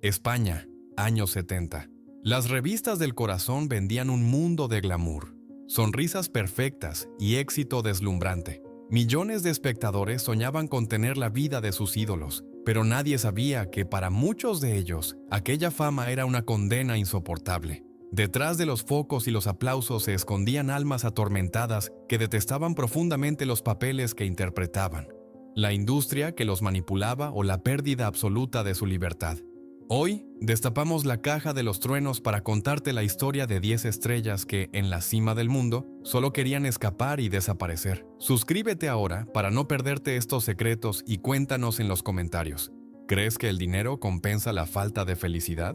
España, años 70. Las revistas del corazón vendían un mundo de glamour, sonrisas perfectas y éxito deslumbrante. Millones de espectadores soñaban con tener la vida de sus ídolos, pero nadie sabía que para muchos de ellos, aquella fama era una condena insoportable. Detrás de los focos y los aplausos se escondían almas atormentadas que detestaban profundamente los papeles que interpretaban, la industria que los manipulaba o la pérdida absoluta de su libertad. Hoy, destapamos la caja de los truenos para contarte la historia de 10 estrellas que, en la cima del mundo, solo querían escapar y desaparecer. Suscríbete ahora para no perderte estos secretos y cuéntanos en los comentarios. ¿Crees que el dinero compensa la falta de felicidad?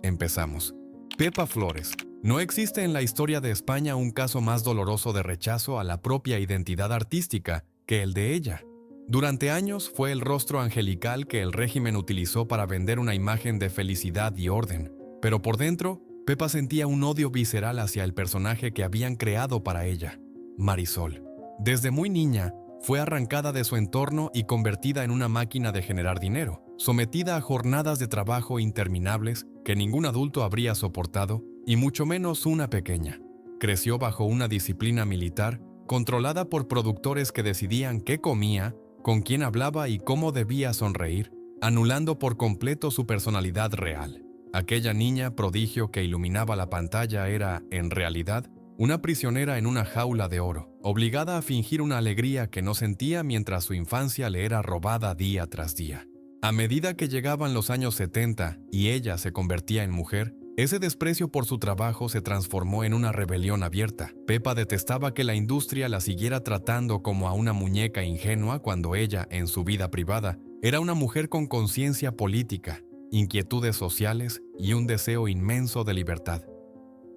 Empezamos. Pepa Flores. No existe en la historia de España un caso más doloroso de rechazo a la propia identidad artística que el de ella. Durante años fue el rostro angelical que el régimen utilizó para vender una imagen de felicidad y orden, pero por dentro, Pepa sentía un odio visceral hacia el personaje que habían creado para ella, Marisol. Desde muy niña, fue arrancada de su entorno y convertida en una máquina de generar dinero, sometida a jornadas de trabajo interminables que ningún adulto habría soportado, y mucho menos una pequeña. Creció bajo una disciplina militar, controlada por productores que decidían qué comía, con quién hablaba y cómo debía sonreír, anulando por completo su personalidad real. Aquella niña prodigio que iluminaba la pantalla era, en realidad, una prisionera en una jaula de oro, obligada a fingir una alegría que no sentía mientras su infancia le era robada día tras día. A medida que llegaban los años 70 y ella se convertía en mujer, ese desprecio por su trabajo se transformó en una rebelión abierta. Pepa detestaba que la industria la siguiera tratando como a una muñeca ingenua cuando ella, en su vida privada, era una mujer con conciencia política, inquietudes sociales y un deseo inmenso de libertad.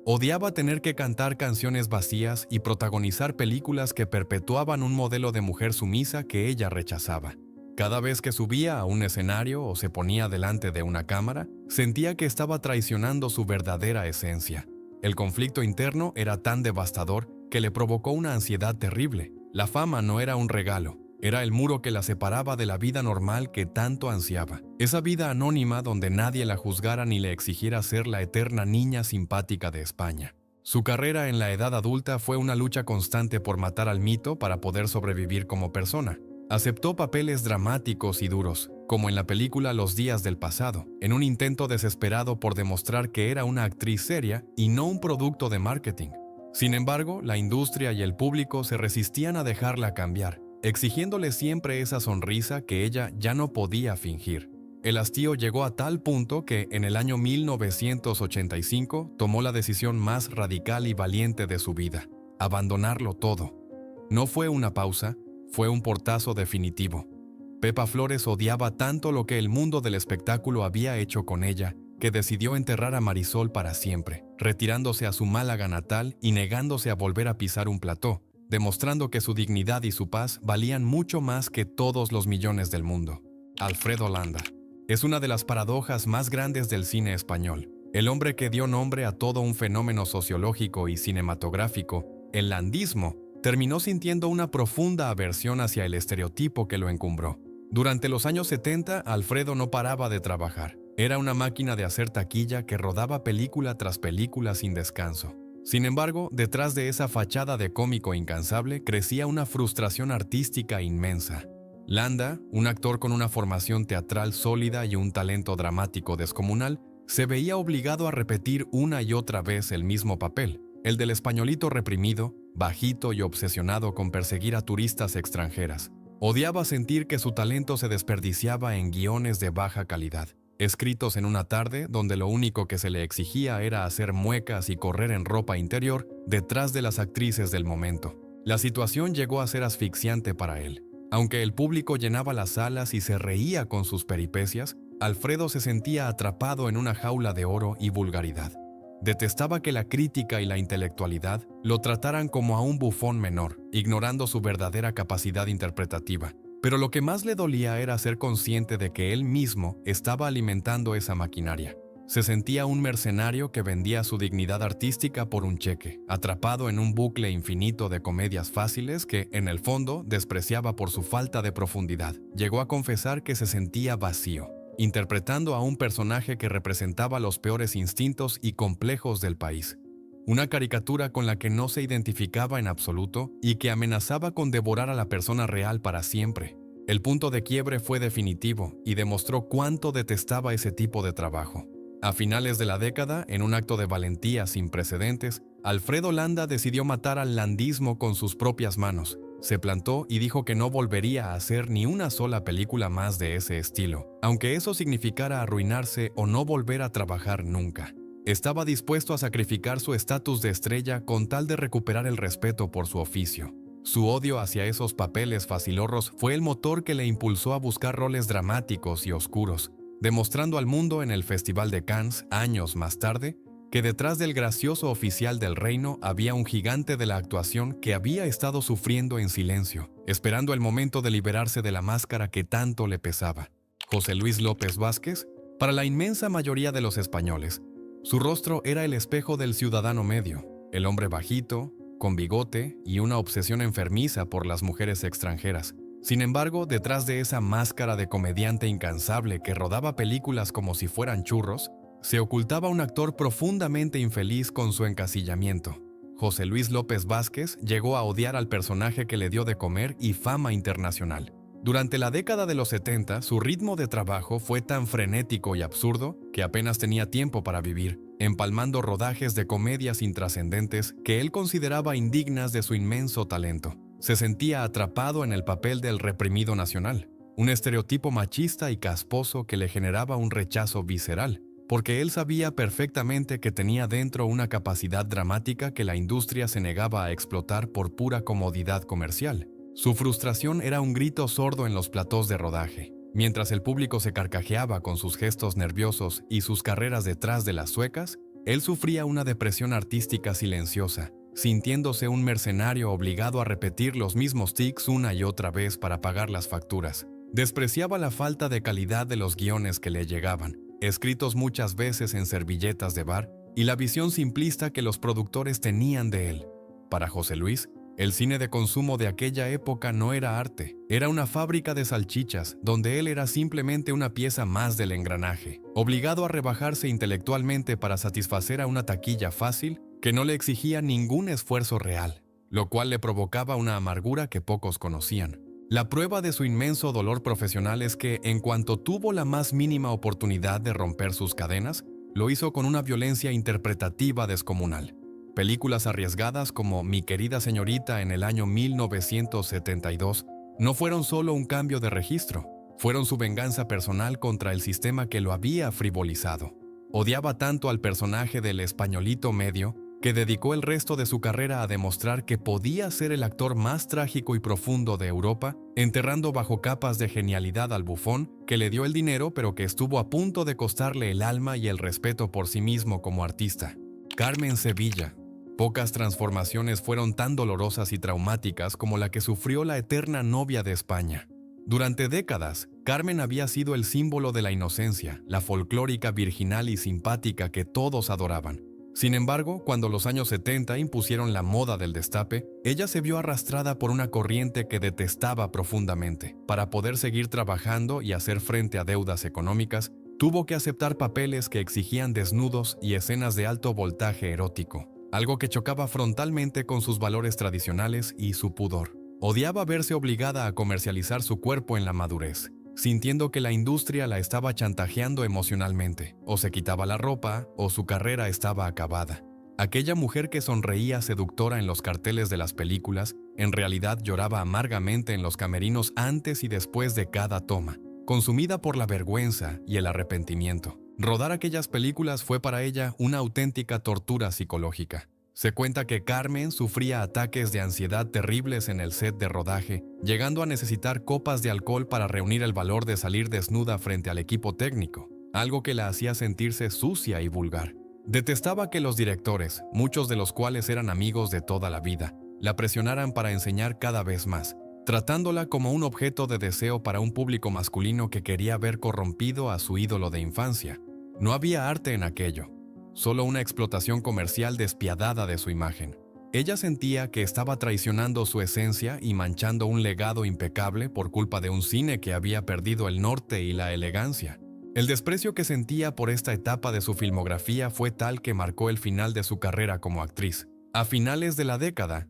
Odiaba tener que cantar canciones vacías y protagonizar películas que perpetuaban un modelo de mujer sumisa que ella rechazaba. Cada vez que subía a un escenario o se ponía delante de una cámara, sentía que estaba traicionando su verdadera esencia. El conflicto interno era tan devastador que le provocó una ansiedad terrible. La fama no era un regalo, era el muro que la separaba de la vida normal que tanto ansiaba. Esa vida anónima donde nadie la juzgara ni le exigiera ser la eterna niña simpática de España. Su carrera en la edad adulta fue una lucha constante por matar al mito para poder sobrevivir como persona. Aceptó papeles dramáticos y duros, como en la película Los días del pasado, en un intento desesperado por demostrar que era una actriz seria y no un producto de marketing. Sin embargo, la industria y el público se resistían a dejarla cambiar, exigiéndole siempre esa sonrisa que ella ya no podía fingir. El hastío llegó a tal punto que, en el año 1985, tomó la decisión más radical y valiente de su vida: abandonarlo todo. No fue una pausa, fue un portazo definitivo. Pepa Flores odiaba tanto lo que el mundo del espectáculo había hecho con ella, que decidió enterrar a Marisol para siempre, retirándose a su Málaga natal y negándose a volver a pisar un plató, demostrando que su dignidad y su paz valían mucho más que todos los millones del mundo. Alfredo Landa. Es una de las paradojas más grandes del cine español. El hombre que dio nombre a todo un fenómeno sociológico y cinematográfico, el landismo, terminó sintiendo una profunda aversión hacia el estereotipo que lo encumbró. Durante los años 70, Alfredo no paraba de trabajar. Era una máquina de hacer taquilla que rodaba película tras película sin descanso. Sin embargo, detrás de esa fachada de cómico incansable crecía una frustración artística inmensa. Landa, un actor con una formación teatral sólida y un talento dramático descomunal, se veía obligado a repetir una y otra vez el mismo papel, el del españolito reprimido, bajito y obsesionado con perseguir a turistas extranjeras. Odiaba sentir que su talento se desperdiciaba en guiones de baja calidad, escritos en una tarde donde lo único que se le exigía era hacer muecas y correr en ropa interior detrás de las actrices del momento. La situación llegó a ser asfixiante para él. Aunque el público llenaba las salas y se reía con sus peripecias, Alfredo se sentía atrapado en una jaula de oro y vulgaridad. Detestaba que la crítica y la intelectualidad lo trataran como a un bufón menor, ignorando su verdadera capacidad interpretativa. Pero lo que más le dolía era ser consciente de que él mismo estaba alimentando esa maquinaria. Se sentía un mercenario que vendía su dignidad artística por un cheque, atrapado en un bucle infinito de comedias fáciles que, en el fondo, despreciaba por su falta de profundidad. Llegó a confesar que se sentía vacío. interpretando a un personaje que representaba los peores instintos y complejos del país. Una caricatura con la que no se identificaba en absoluto y que amenazaba con devorar a la persona real para siempre. El punto de quiebre fue definitivo y demostró cuánto detestaba ese tipo de trabajo. A finales de la década, en un acto de valentía sin precedentes, Alfredo Landa decidió matar al landismo con sus propias manos. Se plantó y dijo que no volvería a hacer ni una sola película más de ese estilo, aunque eso significara arruinarse o no volver a trabajar nunca. Estaba dispuesto a sacrificar su estatus de estrella con tal de recuperar el respeto por su oficio. Su odio hacia esos papeles facilorros fue el motor que le impulsó a buscar roles dramáticos y oscuros, demostrando al mundo en el Festival de Cannes, años más tarde, que detrás del gracioso oficial del reino había un gigante de la actuación que había estado sufriendo en silencio, esperando el momento de liberarse de la máscara que tanto le pesaba. José Luis López Vázquez, para la inmensa mayoría de los españoles, su rostro era el espejo del ciudadano medio, el hombre bajito, con bigote y una obsesión enfermiza por las mujeres extranjeras. Sin embargo, detrás de esa máscara de comediante incansable que rodaba películas como si fueran churros, se ocultaba un actor profundamente infeliz con su encasillamiento. José Luis López Vázquez llegó a odiar al personaje que le dio de comer y fama internacional. Durante la década de los 70, su ritmo de trabajo fue tan frenético y absurdo que apenas tenía tiempo para vivir, empalmando rodajes de comedias intrascendentes que él consideraba indignas de su inmenso talento. Se sentía atrapado en el papel del reprimido nacional, un estereotipo machista y casposo que le generaba un rechazo visceral, porque él sabía perfectamente que tenía dentro una capacidad dramática que la industria se negaba a explotar por pura comodidad comercial. Su frustración era un grito sordo en los platós de rodaje. Mientras el público se carcajeaba con sus gestos nerviosos y sus carreras detrás de las suecas, él sufría una depresión artística silenciosa, sintiéndose un mercenario obligado a repetir los mismos tics una y otra vez para pagar las facturas. Despreciaba la falta de calidad de los guiones que le llegaban, escritos muchas veces en servilletas de bar, y la visión simplista que los productores tenían de él. Para José Luis, el cine de consumo de aquella época no era arte, era una fábrica de salchichas, donde él era simplemente una pieza más del engranaje, obligado a rebajarse intelectualmente para satisfacer a una taquilla fácil que no le exigía ningún esfuerzo real, lo cual le provocaba una amargura que pocos conocían. La prueba de su inmenso dolor profesional es que, en cuanto tuvo la más mínima oportunidad de romper sus cadenas, lo hizo con una violencia interpretativa descomunal. Películas arriesgadas como Mi querida señorita en el año 1972 no fueron solo un cambio de registro, fueron su venganza personal contra el sistema que lo había frivolizado. Odiaba tanto al personaje del españolito medio que dedicó el resto de su carrera a demostrar que podía ser el actor más trágico y profundo de Europa, enterrando bajo capas de genialidad al bufón que le dio el dinero pero que estuvo a punto de costarle el alma y el respeto por sí mismo como artista. Carmen Sevilla. Pocas transformaciones fueron tan dolorosas y traumáticas como la que sufrió la eterna novia de España. Durante décadas, Carmen había sido el símbolo de la inocencia, la folclórica virginal y simpática que todos adoraban. Sin embargo, cuando los años 70 impusieron la moda del destape, ella se vio arrastrada por una corriente que detestaba profundamente. Para poder seguir trabajando y hacer frente a deudas económicas, tuvo que aceptar papeles que exigían desnudos y escenas de alto voltaje erótico, algo que chocaba frontalmente con sus valores tradicionales y su pudor. Odiaba verse obligada a comercializar su cuerpo en la madurez, sintiendo que la industria la estaba chantajeando emocionalmente, o se quitaba la ropa, o su carrera estaba acabada. Aquella mujer que sonreía seductora en los carteles de las películas, en realidad lloraba amargamente en los camerinos antes y después de cada toma, consumida por la vergüenza y el arrepentimiento. Rodar aquellas películas fue para ella una auténtica tortura psicológica. Se cuenta que Carmen sufría ataques de ansiedad terribles en el set de rodaje, llegando a necesitar copas de alcohol para reunir el valor de salir desnuda frente al equipo técnico, algo que la hacía sentirse sucia y vulgar. Detestaba que los directores, muchos de los cuales eran amigos de toda la vida, la presionaran para enseñar cada vez más, tratándola como un objeto de deseo para un público masculino que quería ver corrompido a su ídolo de infancia. No había arte en aquello, solo una explotación comercial despiadada de su imagen. Ella sentía que estaba traicionando su esencia y manchando un legado impecable por culpa de un cine que había perdido el norte y la elegancia. El desprecio que sentía por esta etapa de su filmografía fue tal que marcó el final de su carrera como actriz. A finales de la década,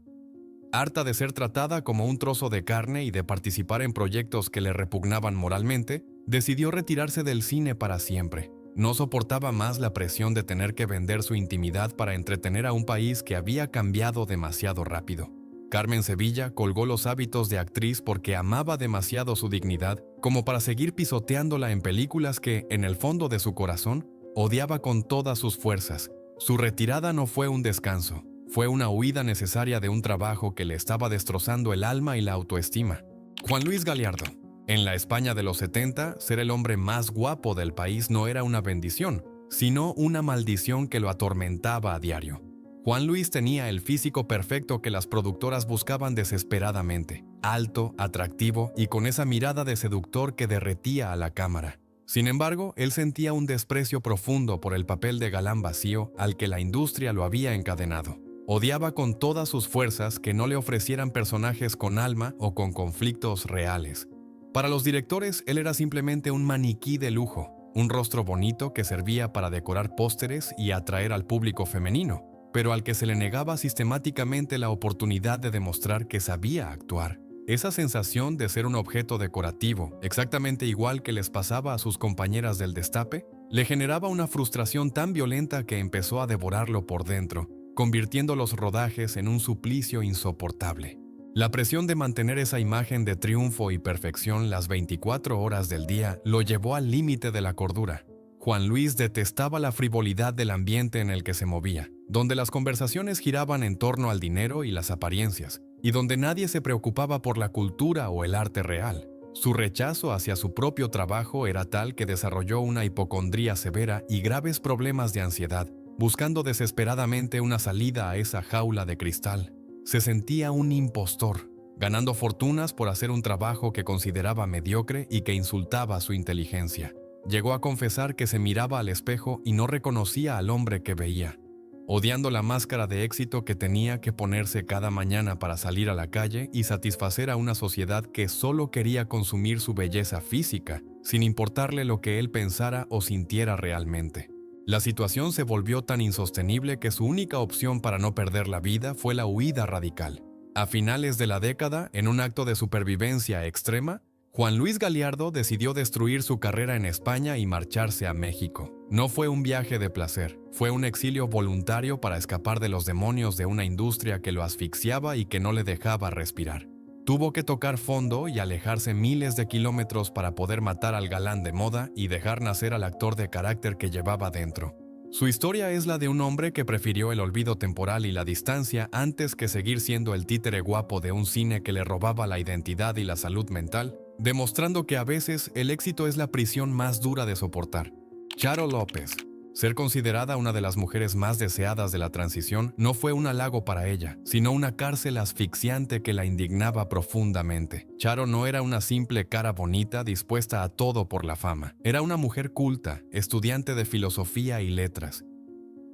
harta de ser tratada como un trozo de carne y de participar en proyectos que le repugnaban moralmente, decidió retirarse del cine para siempre. No soportaba más la presión de tener que vender su intimidad para entretener a un país que había cambiado demasiado rápido. Carmen Sevilla colgó los hábitos de actriz porque amaba demasiado su dignidad como para seguir pisoteándola en películas que, en el fondo de su corazón, odiaba con todas sus fuerzas. Su retirada no fue un descanso. Fue una huida necesaria de un trabajo que le estaba destrozando el alma y la autoestima. Juan Luis Galiardo. En la España de los 70, ser el hombre más guapo del país no era una bendición, sino una maldición que lo atormentaba a diario. Juan Luis tenía el físico perfecto que las productoras buscaban desesperadamente, alto, atractivo y con esa mirada de seductor que derretía a la cámara. Sin embargo, él sentía un desprecio profundo por el papel de galán vacío al que la industria lo había encadenado. Odiaba con todas sus fuerzas que no le ofrecieran personajes con alma o con conflictos reales. Para los directores, él era simplemente un maniquí de lujo, un rostro bonito que servía para decorar pósteres y atraer al público femenino, pero al que se le negaba sistemáticamente la oportunidad de demostrar que sabía actuar. Esa sensación de ser un objeto decorativo, exactamente igual que les pasaba a sus compañeras del Destape, le generaba una frustración tan violenta que empezó a devorarlo por dentro, convirtiendo los rodajes en un suplicio insoportable. La presión de mantener esa imagen de triunfo y perfección las 24 horas del día lo llevó al límite de la cordura. Juan Luis detestaba la frivolidad del ambiente en el que se movía, donde las conversaciones giraban en torno al dinero y las apariencias, y donde nadie se preocupaba por la cultura o el arte real. Su rechazo hacia su propio trabajo era tal que desarrolló una hipocondría severa y graves problemas de ansiedad, buscando desesperadamente una salida a esa jaula de cristal. Se sentía un impostor, ganando fortunas por hacer un trabajo que consideraba mediocre y que insultaba su inteligencia. Llegó a confesar que se miraba al espejo y no reconocía al hombre que veía. Odiando la máscara de éxito que tenía que ponerse cada mañana para salir a la calle y satisfacer a una sociedad que solo quería consumir su belleza física, sin importarle lo que él pensara o sintiera realmente. La situación se volvió tan insostenible que su única opción para no perder la vida fue la huida radical. A finales de la década, en un acto de supervivencia extrema, Juan Luis Galiardo decidió destruir su carrera en España y marcharse a México. No fue un viaje de placer, fue un exilio voluntario para escapar de los demonios de una industria que lo asfixiaba y que no le dejaba respirar. Tuvo que tocar fondo y alejarse miles de kilómetros para poder matar al galán de moda y dejar nacer al actor de carácter que llevaba dentro. Su historia es la de un hombre que prefirió el olvido temporal y la distancia antes que seguir siendo el títere guapo de un cine que le robaba la identidad y la salud mental, demostrando que a veces el éxito es la prisión más dura de soportar. Charo López. Ser considerada una de las mujeres más deseadas de la transición no fue un halago para ella, sino una cárcel asfixiante que la indignaba profundamente. Charo no era una simple cara bonita dispuesta a todo por la fama. Era una mujer culta, estudiante de filosofía y letras,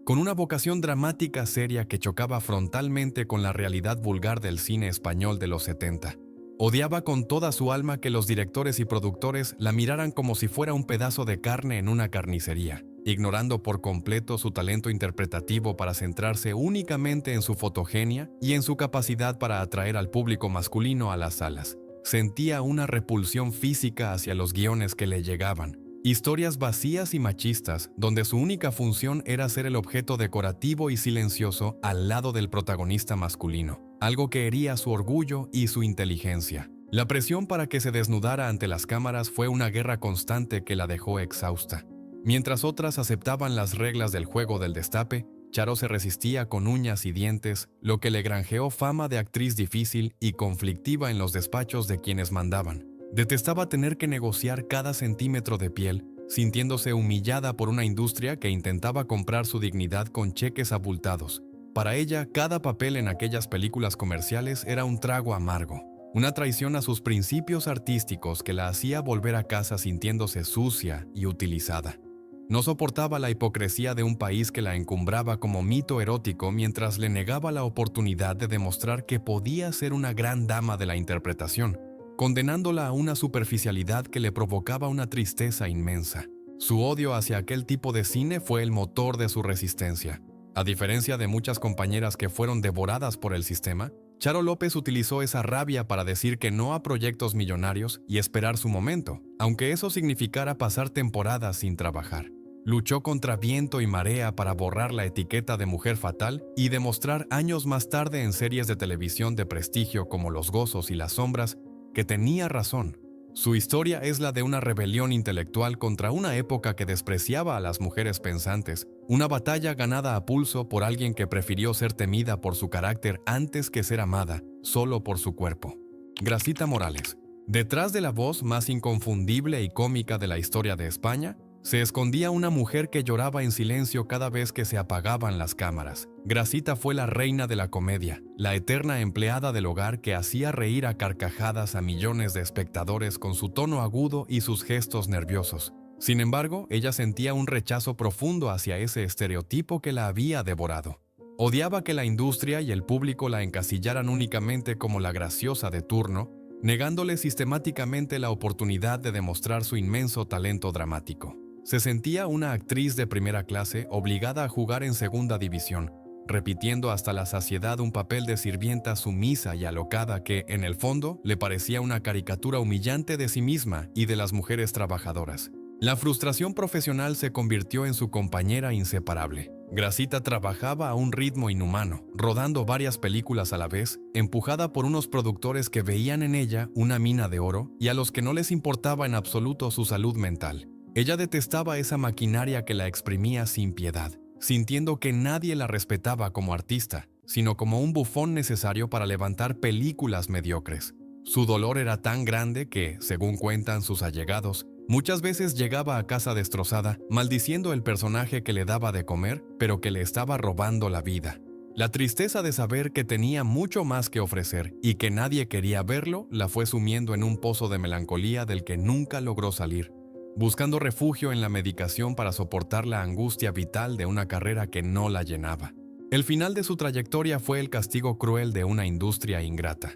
con una vocación dramática seria que chocaba frontalmente con la realidad vulgar del cine español de los 70. Odiaba con toda su alma que los directores y productores la miraran como si fuera un pedazo de carne en una carnicería, ignorando por completo su talento interpretativo para centrarse únicamente en su fotogenia y en su capacidad para atraer al público masculino a las salas. Sentía una repulsión física hacia los guiones que le llegaban, historias vacías y machistas, donde su única función era ser el objeto decorativo y silencioso al lado del protagonista masculino, algo que hería su orgullo y su inteligencia. La presión para que se desnudara ante las cámaras fue una guerra constante que la dejó exhausta. Mientras otras aceptaban las reglas del juego del Destape, Charo se resistía con uñas y dientes, lo que le granjeó fama de actriz difícil y conflictiva en los despachos de quienes mandaban. Detestaba tener que negociar cada centímetro de piel, sintiéndose humillada por una industria que intentaba comprar su dignidad con cheques abultados. Para ella, cada papel en aquellas películas comerciales era un trago amargo, una traición a sus principios artísticos que la hacía volver a casa sintiéndose sucia y utilizada. No soportaba la hipocresía de un país que la encumbraba como mito erótico mientras le negaba la oportunidad de demostrar que podía ser una gran dama de la interpretación, condenándola a una superficialidad que le provocaba una tristeza inmensa. Su odio hacia aquel tipo de cine fue el motor de su resistencia. A diferencia de muchas compañeras que fueron devoradas por el sistema, Charo López utilizó esa rabia para decir que no a proyectos millonarios y esperar su momento, aunque eso significara pasar temporadas sin trabajar. Luchó contra viento y marea para borrar la etiqueta de mujer fatal y demostrar años más tarde en series de televisión de prestigio como Los Gozos y Las Sombras que tenía razón. Su historia es la de una rebelión intelectual contra una época que despreciaba a las mujeres pensantes, una batalla ganada a pulso por alguien que prefirió ser temida por su carácter antes que ser amada, solo por su cuerpo. Gracita Morales. Detrás de la voz más inconfundible y cómica de la historia de España, se escondía una mujer que lloraba en silencio cada vez que se apagaban las cámaras. Gracita fue la reina de la comedia, la eterna empleada del hogar que hacía reír a carcajadas a millones de espectadores con su tono agudo y sus gestos nerviosos. Sin embargo, ella sentía un rechazo profundo hacia ese estereotipo que la había devorado. Odiaba que la industria y el público la encasillaran únicamente como la graciosa de turno, negándole sistemáticamente la oportunidad de demostrar su inmenso talento dramático. Se sentía una actriz de primera clase obligada a jugar en segunda división, repitiendo hasta la saciedad un papel de sirvienta sumisa y alocada que, en el fondo, le parecía una caricatura humillante de sí misma y de las mujeres trabajadoras. La frustración profesional se convirtió en su compañera inseparable. Gracita trabajaba a un ritmo inhumano, rodando varias películas a la vez, empujada por unos productores que veían en ella una mina de oro y a los que no les importaba en absoluto su salud mental. Ella detestaba esa maquinaria que la exprimía sin piedad, sintiendo que nadie la respetaba como artista, sino como un bufón necesario para levantar películas mediocres. Su dolor era tan grande que, según cuentan sus allegados, muchas veces llegaba a casa destrozada, maldiciendo el personaje que le daba de comer, pero que le estaba robando la vida. La tristeza de saber que tenía mucho más que ofrecer y que nadie quería verlo la fue sumiendo en un pozo de melancolía del que nunca logró salir, buscando refugio en la medicación para soportar la angustia vital de una carrera que no la llenaba. El final de su trayectoria fue el castigo cruel de una industria ingrata.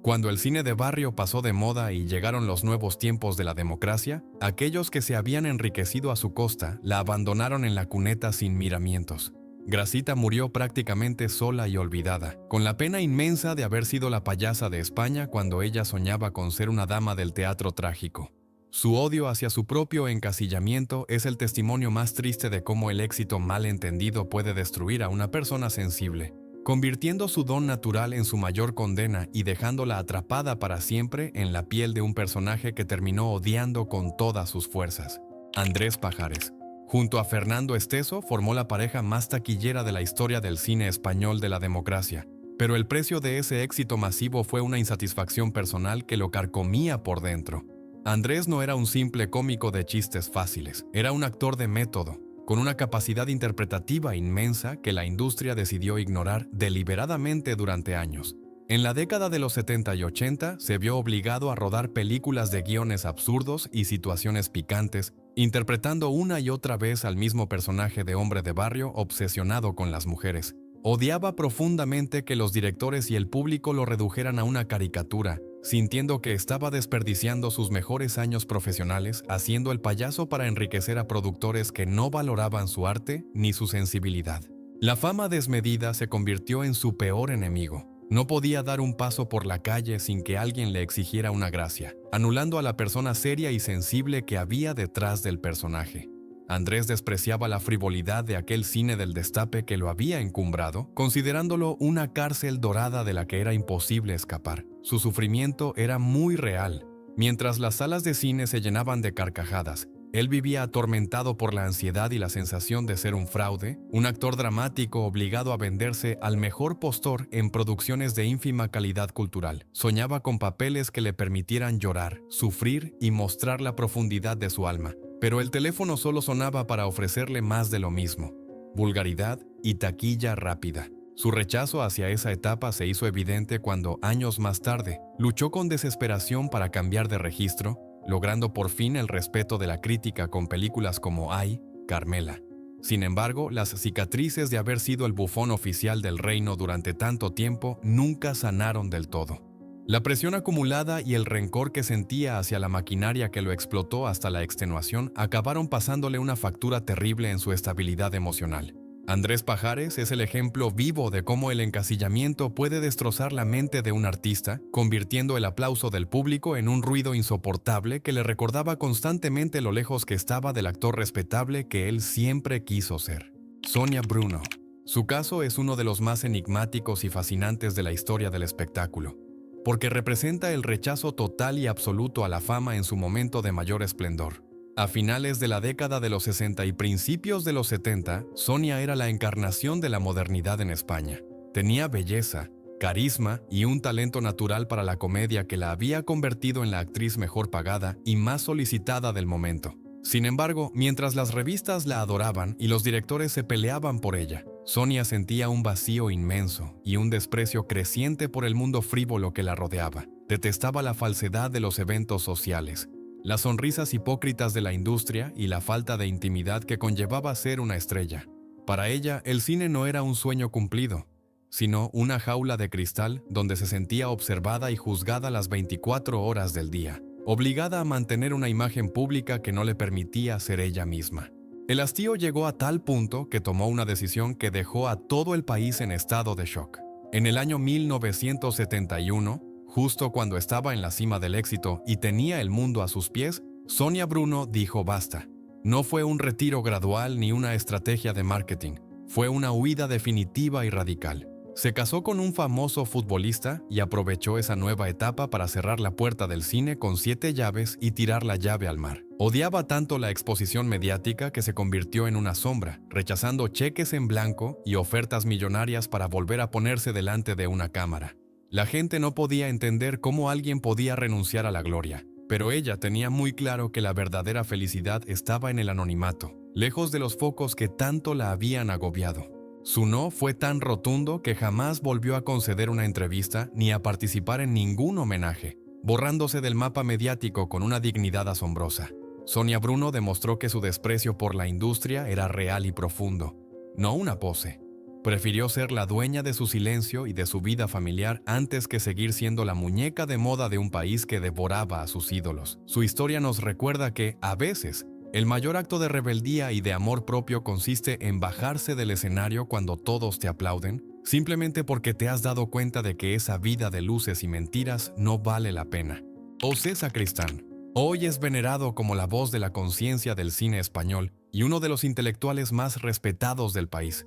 Cuando el cine de barrio pasó de moda y llegaron los nuevos tiempos de la democracia, aquellos que se habían enriquecido a su costa la abandonaron en la cuneta sin miramientos. Gracita murió prácticamente sola y olvidada, con la pena inmensa de haber sido la payasa de España cuando ella soñaba con ser una dama del teatro trágico. Su odio hacia su propio encasillamiento es el testimonio más triste de cómo el éxito mal entendido puede destruir a una persona sensible, convirtiendo su don natural en su mayor condena y dejándola atrapada para siempre en la piel de un personaje que terminó odiando con todas sus fuerzas. Andrés Pajares. Junto a Fernando Esteso formó la pareja más taquillera de la historia del cine español de la democracia, pero el precio de ese éxito masivo fue una insatisfacción personal que lo carcomía por dentro. Andrés no era un simple cómico de chistes fáciles, era un actor de método, con una capacidad interpretativa inmensa que la industria decidió ignorar deliberadamente durante años. En la década de los 70 y 80 se vio obligado a rodar películas de guiones absurdos y situaciones picantes, interpretando una y otra vez al mismo personaje de hombre de barrio obsesionado con las mujeres. Odiaba profundamente que los directores y el público lo redujeran a una caricatura, sintiendo que estaba desperdiciando sus mejores años profesionales haciendo el payaso para enriquecer a productores que no valoraban su arte ni su sensibilidad. La fama desmedida se convirtió en su peor enemigo. No podía dar un paso por la calle sin que alguien le exigiera una gracia, anulando a la persona seria y sensible que había detrás del personaje. Andrés despreciaba la frivolidad de aquel cine del destape que lo había encumbrado, considerándolo una cárcel dorada de la que era imposible escapar. Su sufrimiento era muy real. Mientras las salas de cine se llenaban de carcajadas, él vivía atormentado por la ansiedad y la sensación de ser un fraude, un actor dramático obligado a venderse al mejor postor en producciones de ínfima calidad cultural. Soñaba con papeles que le permitieran llorar, sufrir y mostrar la profundidad de su alma. Pero el teléfono solo sonaba para ofrecerle más de lo mismo, vulgaridad y taquilla rápida. Su rechazo hacia esa etapa se hizo evidente cuando, años más tarde, luchó con desesperación para cambiar de registro, logrando por fin el respeto de la crítica con películas como Ay, Carmela. Sin embargo, las cicatrices de haber sido el bufón oficial del reino durante tanto tiempo nunca sanaron del todo. La presión acumulada y el rencor que sentía hacia la maquinaria que lo explotó hasta la extenuación acabaron pasándole una factura terrible en su estabilidad emocional. Andrés Pajares es el ejemplo vivo de cómo el encasillamiento puede destrozar la mente de un artista, convirtiendo el aplauso del público en un ruido insoportable que le recordaba constantemente lo lejos que estaba del actor respetable que él siempre quiso ser. Sonia Bruno. Su caso es uno de los más enigmáticos y fascinantes de la historia del espectáculo, porque representa el rechazo total y absoluto a la fama en su momento de mayor esplendor. A finales de la década de los 60 y principios de los 70, Sonia era la encarnación de la modernidad en España. Tenía belleza, carisma y un talento natural para la comedia que la había convertido en la actriz mejor pagada y más solicitada del momento. Sin embargo, mientras las revistas la adoraban y los directores se peleaban por ella, Sonia sentía un vacío inmenso y un desprecio creciente por el mundo frívolo que la rodeaba. Detestaba la falsedad de los eventos sociales, las sonrisas hipócritas de la industria y la falta de intimidad que conllevaba ser una estrella. Para ella, el cine no era un sueño cumplido, sino una jaula de cristal donde se sentía observada y juzgada las 24 horas del día, obligada a mantener una imagen pública que no le permitía ser ella misma. El hastío llegó a tal punto que tomó una decisión que dejó a todo el país en estado de shock. En el año 1971, justo cuando estaba en la cima del éxito y tenía el mundo a sus pies, Sonia Bruno dijo basta. No fue un retiro gradual ni una estrategia de marketing, fue una huida definitiva y radical. Se casó con un famoso futbolista y aprovechó esa nueva etapa para cerrar la puerta del cine con 7 llaves y tirar la llave al mar. Odiaba tanto la exposición mediática que se convirtió en una sombra, rechazando cheques en blanco y ofertas millonarias para volver a ponerse delante de una cámara. La gente no podía entender cómo alguien podía renunciar a la gloria, pero ella tenía muy claro que la verdadera felicidad estaba en el anonimato, lejos de los focos que tanto la habían agobiado. Su no fue tan rotundo que jamás volvió a conceder una entrevista ni a participar en ningún homenaje, borrándose del mapa mediático con una dignidad asombrosa. Sonia Bruno demostró que su desprecio por la industria era real y profundo, no una pose. Prefirió ser la dueña de su silencio y de su vida familiar antes que seguir siendo la muñeca de moda de un país que devoraba a sus ídolos. Su historia nos recuerda que, a veces, el mayor acto de rebeldía y de amor propio consiste en bajarse del escenario cuando todos te aplauden, simplemente porque te has dado cuenta de que esa vida de luces y mentiras no vale la pena. José Sacristán. Hoy es venerado como la voz de la conciencia del cine español y uno de los intelectuales más respetados del país.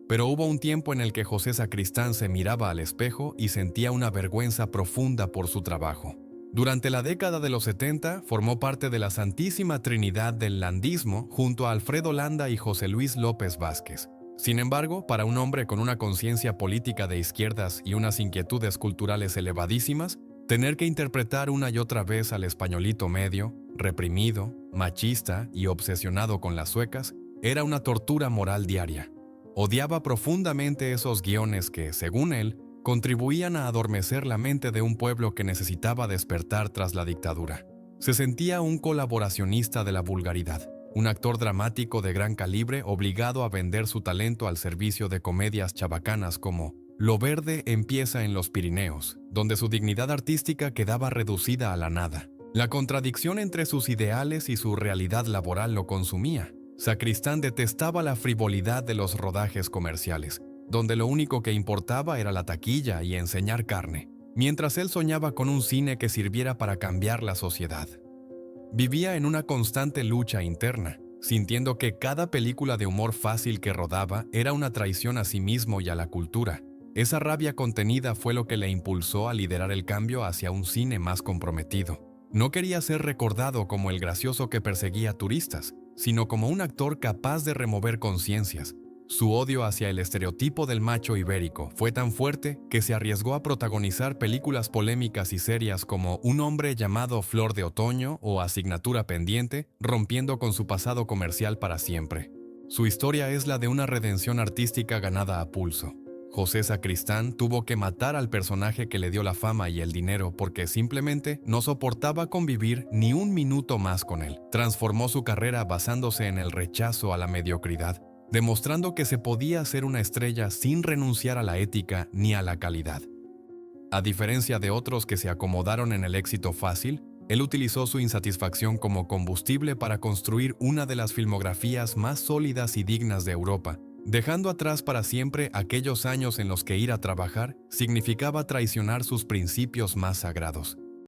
Pero hubo un tiempo en el que José Sacristán se miraba al espejo y sentía una vergüenza profunda por su trabajo. Durante la década de los 70 formó parte de la Santísima Trinidad del landismo junto a Alfredo Landa y José Luis López Vázquez. Sin embargo, para un hombre con una conciencia política de izquierdas y unas inquietudes culturales elevadísimas, tener que interpretar una y otra vez al españolito medio, reprimido, machista y obsesionado con las suecas, era una tortura moral diaria. Odiaba profundamente esos guiones que, según él, contribuían a adormecer la mente de un pueblo que necesitaba despertar tras la dictadura. Se sentía un colaboracionista de la vulgaridad, un actor dramático de gran calibre obligado a vender su talento al servicio de comedias chabacanas como Lo verde empieza en los Pirineos, donde su dignidad artística quedaba reducida a la nada. La contradicción entre sus ideales y su realidad laboral lo consumía. Sacristán detestaba la frivolidad de los rodajes comerciales, donde lo único que importaba era la taquilla y enseñar carne, mientras él soñaba con un cine que sirviera para cambiar la sociedad. Vivía en una constante lucha interna, sintiendo que cada película de humor fácil que rodaba era una traición a sí mismo y a la cultura. Esa rabia contenida fue lo que le impulsó a liderar el cambio hacia un cine más comprometido. No quería ser recordado como el gracioso que perseguía turistas, sino como un actor capaz de remover conciencias. Su odio hacia el estereotipo del macho ibérico fue tan fuerte que se arriesgó a protagonizar películas polémicas y serias como Un hombre llamado Flor de Otoño o Asignatura pendiente, rompiendo con su pasado comercial para siempre. Su historia es la de una redención artística ganada a pulso. José Sacristán tuvo que matar al personaje que le dio la fama y el dinero porque simplemente no soportaba convivir ni un minuto más con él. Transformó su carrera basándose en el rechazo a la mediocridad, demostrando que se podía ser una estrella sin renunciar a la ética ni a la calidad. A diferencia de otros que se acomodaron en el éxito fácil, él utilizó su insatisfacción como combustible para construir una de las filmografías más sólidas y dignas de Europa, dejando atrás para siempre aquellos años en los que ir a trabajar significaba traicionar sus principios más sagrados.